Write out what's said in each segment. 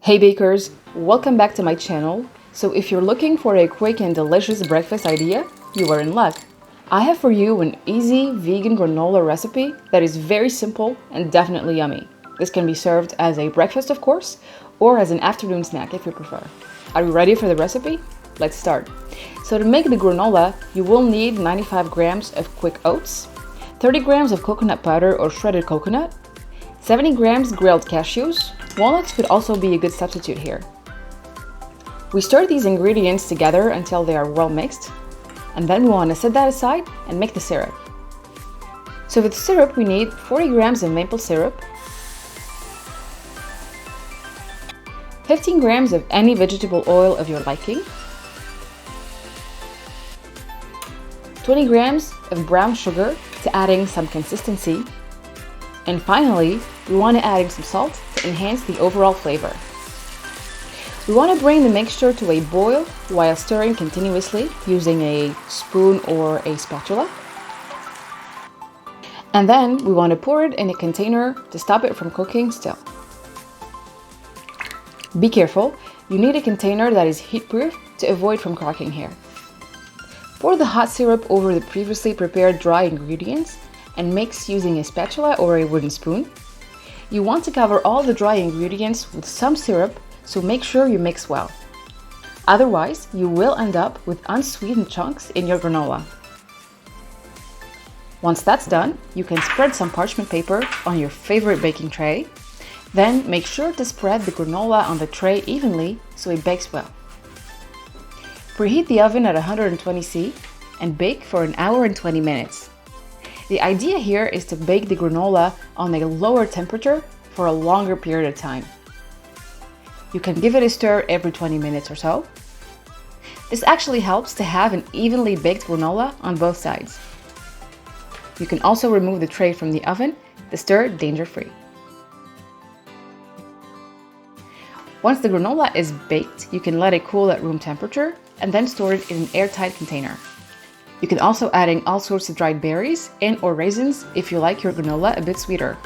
Hey bakers, welcome back to my channel. So if you're looking for a quick and delicious breakfast idea, you are in luck. I have for you an easy vegan granola recipe that is very simple and definitely yummy. This can be served as a breakfast, of course, or as an afternoon snack if you prefer. Are you ready for the recipe? Let's start. So to make the granola, you will need 95 grams of quick oats, 30 grams of coconut powder or shredded coconut, 70 grams grilled cashews. Walnuts could also be a good substitute here. We stir these ingredients together until they are well mixed, and then we want to set that aside and make the syrup. So for the syrup, we need 40 grams of maple syrup, 15 grams of any vegetable oil of your liking, 20 grams of brown sugar to adding some consistency, and finally, we want to add some salt to enhance the overall flavor. We want to bring the mixture to a boil while stirring continuously using a spoon or a spatula. And then we want to pour it in a container to stop it from cooking still. Be careful, you need a container that is heat-proof to avoid from cracking here. Pour the hot syrup over the previously prepared dry ingredients and mix using a spatula or a wooden spoon. You want to cover all the dry ingredients with some syrup, so make sure you mix well. Otherwise, you will end up with unsweetened chunks in your granola. Once that's done, you can spread some parchment paper on your favorite baking tray. Then make sure to spread the granola on the tray evenly so it bakes well. Preheat the oven at 120 C and bake for an hour and 20 minutes. The idea here is to bake the granola on a lower temperature for a longer period of time. You can give it a stir every 20 minutes or so. This actually helps to have an evenly baked granola on both sides. You can also remove the tray from the oven to stir danger-free. Once the granola is baked, you can let it cool at room temperature and then store it in an airtight container. You can also add in all sorts of dried berries and or raisins if you like your granola a bit sweeter.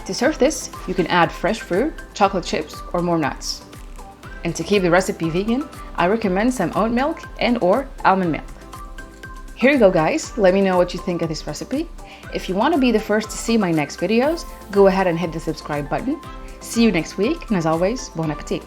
To serve this, you can add fresh fruit, chocolate chips, or more nuts. And to keep the recipe vegan, I recommend some oat milk and or almond milk. Here you go guys, let me know what you think of this recipe. If you want to be the first to see my next videos, go ahead and hit the subscribe button. See you next week, and as always, bon appetit!